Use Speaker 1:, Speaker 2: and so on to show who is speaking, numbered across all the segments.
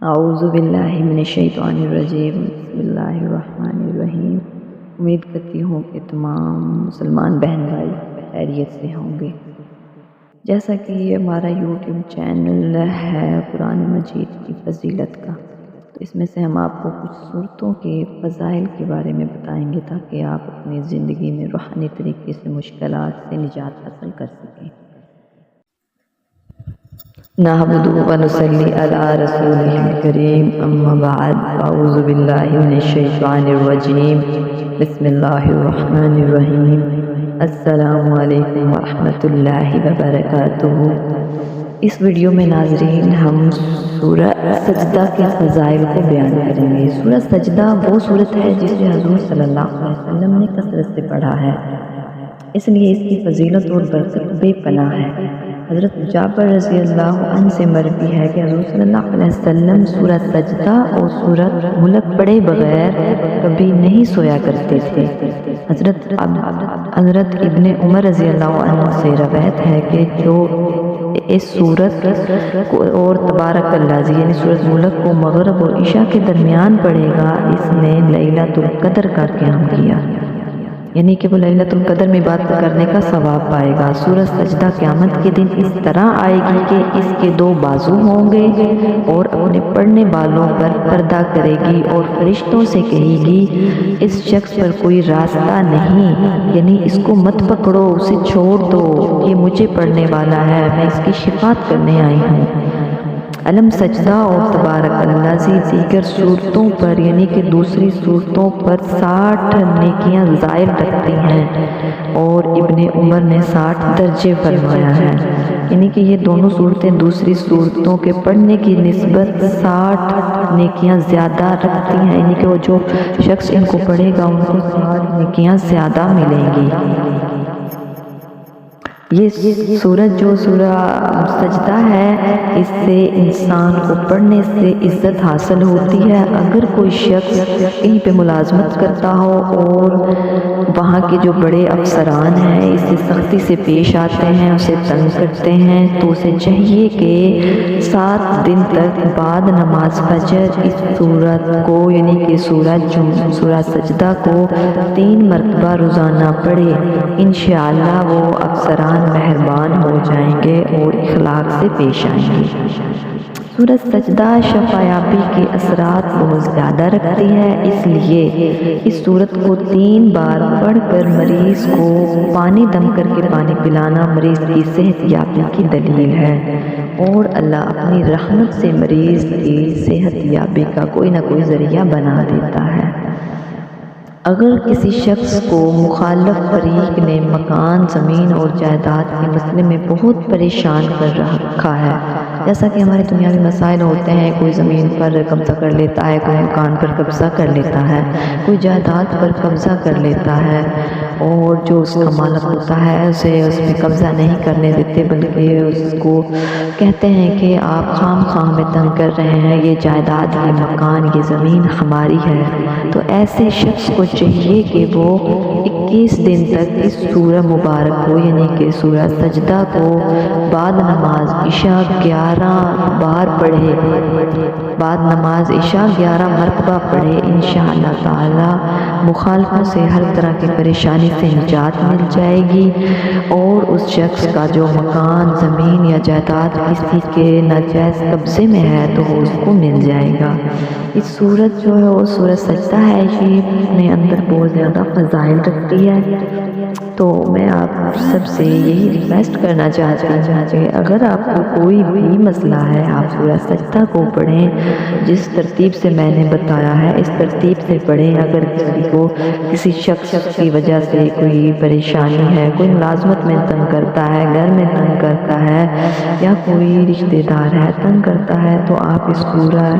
Speaker 1: اعوذ باللہ من الشیطان الرجیم بسم اللہ الرحمن الرحیم۔ امید کرتی ہوں کہ تمام مسلمان بہن بھائی خیریت سے ہوں گے۔ جیسا کہ یہ ہمارا یوٹیوب چینل ہے قرآن مجید کی فضیلت کا، تو اس میں سے ہم آپ کو کچھ صورتوں کے فضائل کے بارے میں بتائیں گے تاکہ آپ اپنی زندگی میں روحانی طریقے سے مشکلات سے نجات حاصل کر سکیں۔ نحمدہ و نصلی علی رسولہ الکریم، اما بعد، اعوذ باللہ من الشیطان الرجیم، بسم اللہ الرحمن الرحیم۔ السلام علیکم ورحمۃ اللہ وبرکاتہ۔ اس ویڈیو میں ناظرین ہم سورہ سجدہ کے فضائل کو بیان کریں گے۔ سورہ سجدہ وہ سورت ہے جسے حضور صلی اللہ علیہ وسلم نے کثرت سے پڑھا ہے، اس لیے اس کی فضیلت اور برکت بے پناہ ہے۔ حضرت جابر رضی اللہ عنہ سے مروی ہے کہ حضور صلی اللہ علیہ وسلم سورہ سجدہ اور سورۃ ملک پڑھے بغیر کبھی نہیں سویا کرتے تھے۔ حضرت ابن عمر رضی اللہ عنہ سے روایت ہے کہ جو اس سورت اور تبارک اللہ یعنی سورۃ ملک کو مغرب اور عشاء کے درمیان پڑھے گا، اس نے لیلۃ القدر کا قیام کیا، یعنی کہ وہ لیلۃ القدر میں عبادت کرنے کا ثواب پائے گا۔ سورہ سجدہ قیامت کے دن اس طرح آئے گی کہ اس کے دو بازو ہوں گے اور اپنے پڑھنے والوں پر پردہ کرے گی اور فرشتوں سے کہے گی اس شخص پر کوئی راستہ نہیں، یعنی اس کو مت پکڑو، اسے چھوڑ دو، یہ مجھے پڑھنے والا ہے، میں اس کی شفاعت کرنے آئی ہوں۔ علم سجدہ اور تبارک اللہ دیگر صورتوں پر یعنی کہ دوسری صورتوں پر 60 نیکیاں زائد رکھتی ہیں، اور ابن عمر نے 60 درجے فرمایا ہے، یعنی کہ یہ دونوں صورتیں دوسری صورتوں کے پڑھنے کی نسبت 60 نیکیاں زیادہ رکھتی ہیں، یعنی کہ وہ جو شخص ان کو پڑھے گا ان کو 60 نیکیاں زیادہ ملیں گی۔ یہ سورت جو سورہ سجدہ ہے، اس سے انسان کو پڑھنے سے عزت حاصل ہوتی ہے۔ اگر کوئی شخص کہیں پہ ملازمت کرتا ہو اور وہاں کے جو بڑے افسران ہیں اس سے سختی سے پیش آتے ہیں، اسے تنگ کرتے ہیں، تو اسے چاہیے کہ 7 دن تک بعد نماز فجر اس سورت کو یعنی کہ سورہ سجدہ کو 3 مرتبہ روزانہ پڑھے۔ انشاءاللہ وہ افسران مہربان ہو جائیں گے اور اخلاق سے پیش آئیں گے۔ سورۃ سجدہ شفا یابی کے اثرات بہت زیادہ رکھتی ہے، اس لیے اس سورت کو 3 بار پڑھ کر مریض کو پانی دم کر کے پانی پلانا مریض کی صحت یابی کی دلیل ہے، اور اللہ اپنی رحمت سے مریض کی صحت یابی کا کوئی نہ کوئی ذریعہ بنا دیتا ہے۔ اگر کسی شخص کو مخالف فریق نے مکان، زمین اور جائیداد کے مسئلے میں بہت پریشان کر رکھا ہے، جیسا کہ ہمارے دنیاوی مسائل ہوتے ہیں، کوئی زمین پر قبضہ کر لیتا ہے، کوئی مکان پر قبضہ کر لیتا ہے، کوئی جائیداد پر قبضہ کر لیتا ہے، اور جو اس کا مالک ہوتا ہے اسے اس میں قبضہ نہیں کرنے دیتے بلکہ اس کو کہتے ہیں کہ آپ خام خواہ میں تنگ کر رہے ہیں، یہ جائیداد، یہ مکان، یہ زمین ہماری ہے، تو ایسے شخص کو چاہیے کہ وہ 21 دن تک اس سورہ مبارک کو یعنی کہ سورہ سجدہ کو بعد نماز عشاء 11 بار پڑھے، بعد نماز عشاء 11 مرتبہ پڑھے۔ انشاءاللہ تعالی مخالفوں سے ہر طرح کی پریشانی سے نجات مل جائے گی، اور اس شخص کا جو مکان، زمین یا جائیداد کسی کے ناجائز قبضے میں ہے تو وہ اس کو مل جائے گا۔ اس سورت جو ہے وہ سورہ سجدہ ہے، یہ اپنے اندر بہت زیادہ فضائل رکھتی ہے، تو میں آپ سب سے یہی ریکویسٹ کرنا چاہتی ہوں کہ اگر آپ کو کوئی بھی مسئلہ ہے آپ سورہ سجدہ کو پڑھیں، جس ترتیب سے میں نے بتایا ہے اس ترتیب سے پڑھیں۔ اگر کسی کو کسی شخص کی وجہ سے کوئی پریشانی ہے، کوئی ملازمت میں تنگ کرتا ہے، گھر میں تنگ کرتا ہے، یا کوئی رشتہ دار ہے تنگ کرتا ہے، تو آپ اس سورہ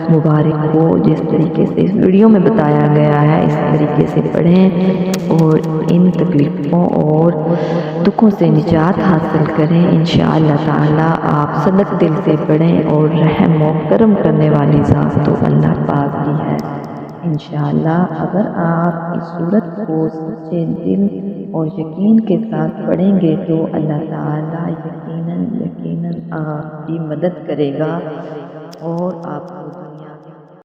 Speaker 1: مبارک کو جس طریقے سے اس ویڈیو میں بتایا گیا ہے اس طریقے سے پڑھیں اور ان تکلیفوں اور دکھوں سے نجات حاصل کریں۔ انشاءاللہ تعالی آپ صدق دل سے پڑھیں، اور رحم و کرم کرنے والی ذات تو اللہ پاک ہی ہے۔ انشاءاللہ اگر آپ اس سورت کو سچے دل اور یقین کے ساتھ پڑھیں گے تو اللہ تعالی یقیناً آپ کی مدد کرے گا، اور آپ کو دنیا